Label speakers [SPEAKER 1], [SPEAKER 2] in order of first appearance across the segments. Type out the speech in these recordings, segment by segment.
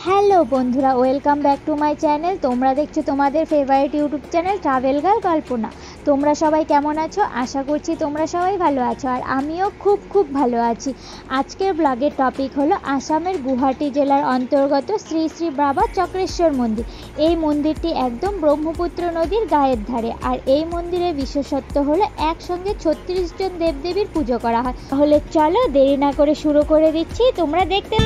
[SPEAKER 1] Hello বন্ধুরা, welcome back to my channel. তোমরা দেখছো তোমাদের favourite YouTube channel travel girl Kalpana. তোমরা সবাই কেমন আছো? আশা করছি তোমরা সবাই ভালো আছো, আর আমিও খুব ভালো আছি। আজকের ব্লগের টপিক হলো আসামের গুয়াহাটি জেলার অন্তর্গত শ্রী শ্রী বাবা চক্রেশ্বর মন্দির। এই মন্দিরটি একদম ব্রহ্মপুত্র নদীর গায়ের ধারে, আর এই মন্দিরের বিশেষত্ব হলো একসঙ্গে 36 জন দেবদেবীর পুজো করা হয়। তাহলে চলো দেরি না করে শুরু করে দিচ্ছি, তোমরা দেখতে।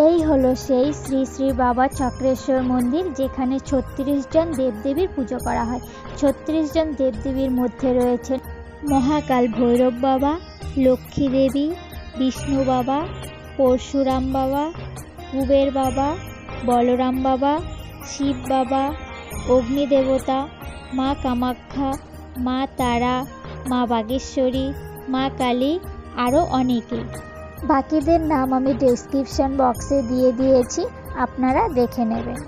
[SPEAKER 1] এই হলো সেই শ্রী শ্রী বাবা চক্রেশ্বর মন্দির, যেখানে 36 জন দেবদেবীর পুজো করা হয়। 36 জন দেবদেবীর মধ্যে রয়েছেন মহাকাল ভৈরব বাবা, লক্ষ্মী দেবী, বিষ্ণু বাবা, পরশুরাম বাবা, কুবের বাবা, বলরাম বাবা, শিব বাবা, অগ্নি দেবতা, মা কামাখ্যা, মা তারা, মা বাগেশ্বরী, মা কালী, আরও অনেকে। বাকিদের নাম আমি ডেসক্রিপশন বক্সে দিয়ে দিয়েছি, আপনারা দেখে নেবেন।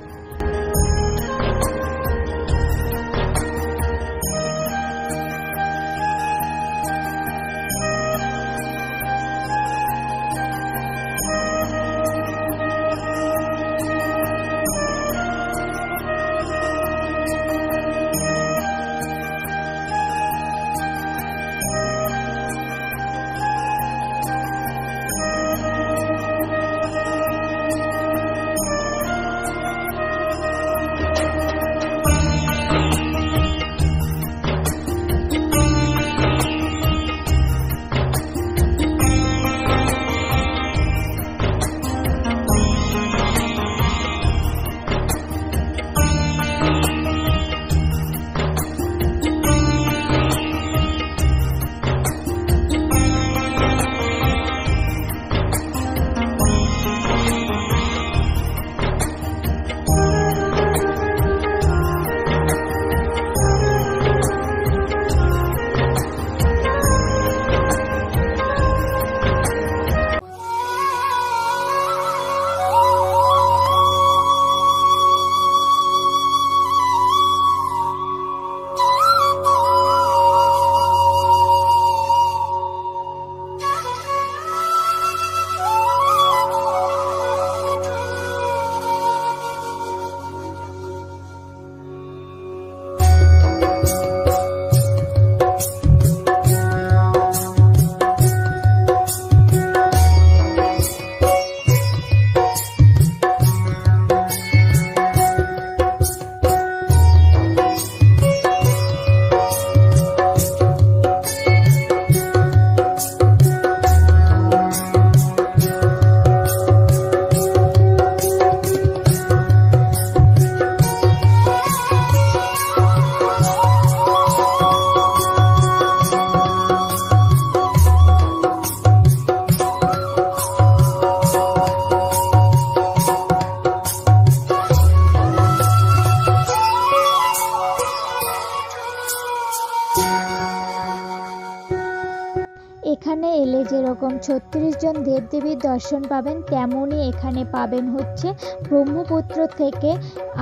[SPEAKER 1] যেরকম 36 জন দেবদেবীর দর্শন পাবেন, তেমনই এখানে পাবেন হচ্ছে ব্রহ্মপুত্র থেকে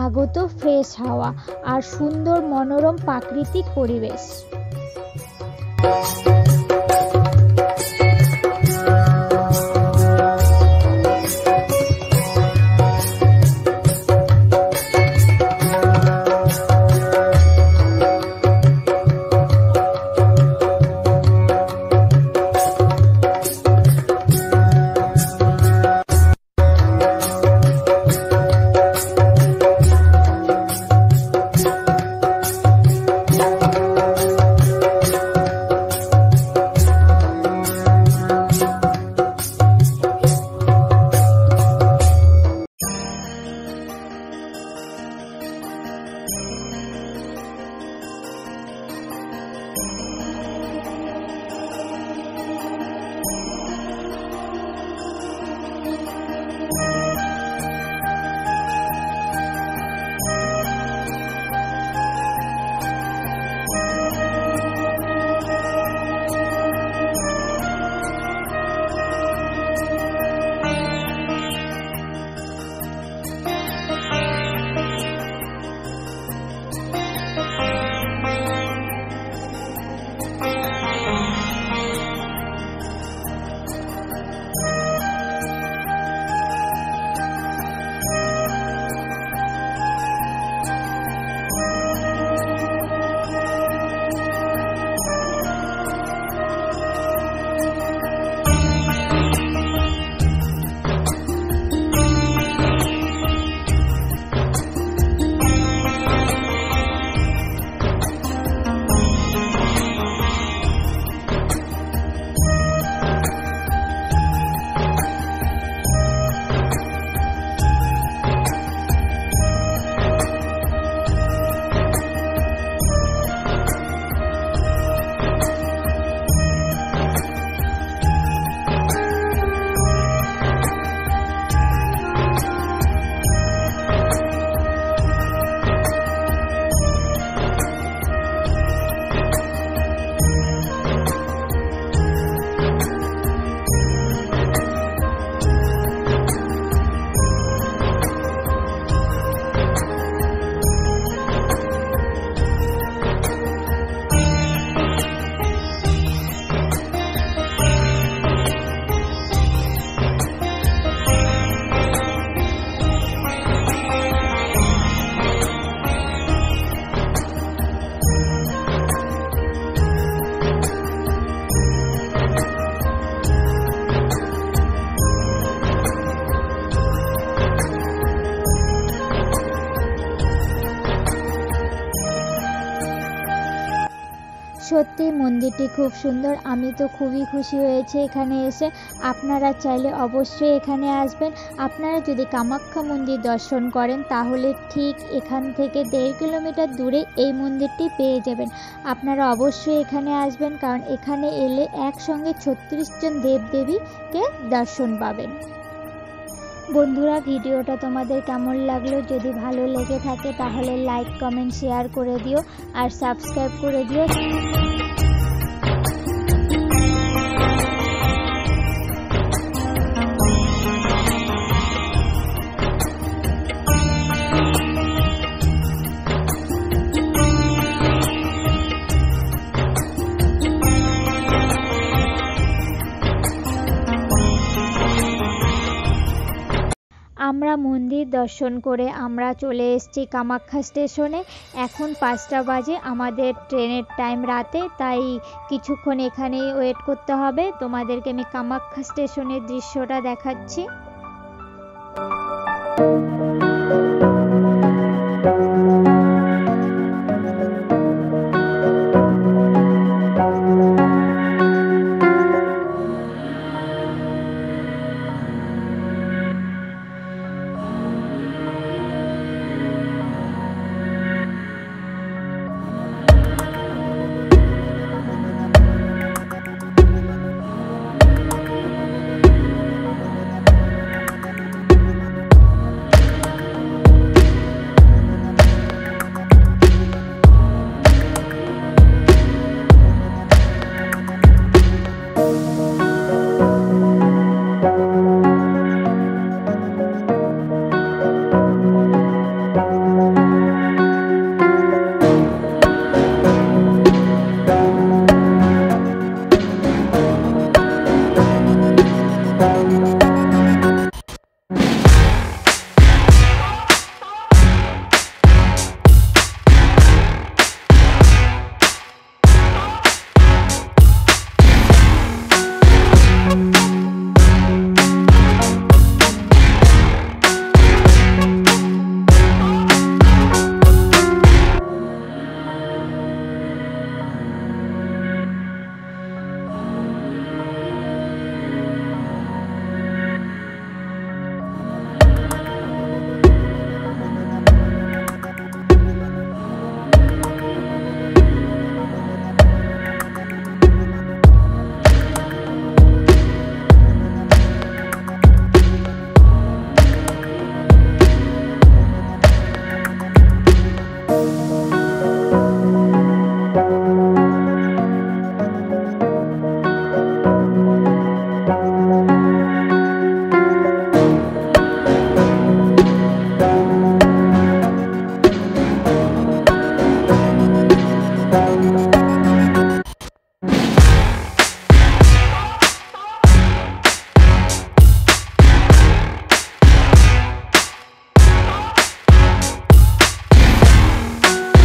[SPEAKER 1] আগত ফ্রেশ হাওয়া আর সুন্দর মনোরম প্রাকৃতিক পরিবেশ। সত্যি মন্দিরটি খুব সুন্দর, আমি তো খুবই খুশি হয়েছে এখানে এসে। আপনারা চাইলে অবশ্যই এখানে আসবেন। আপনারা যদি কামাখ্যা মন্দির দর্শন করেন তাহলে ঠিক এখান থেকে 1.5 কিলোমিটার দূরে এই মন্দিরটি পেয়ে যাবেন। আপনারা অবশ্যই এখানে আসবেন, কারণ এখানে এলে একসঙ্গে 36 জন দেবদেবীকে দর্শন পাবেন। বন্ধুরা, ভিডিওটা তোমাদের কেমন লাগলো? যদি ভালো লেগে থাকে তাহলে লাইক, কমেন্ট, শেয়ার করে দিও আর সাবস্ক্রাইব করে দিও। আমরা মন্দির দর্শন করে আমরা চলে এসেছি কামাখ্যা স্টেশনে। এখন 5টা বাজে, আমাদের ট্রেনের টাইম রাতে, তাই কিছুক্ষণ এখানেই ওয়েট করতে হবে। তোমাদেরকে আমি কামাখ্যা স্টেশনের দৃশ্যটা দেখাচ্ছি।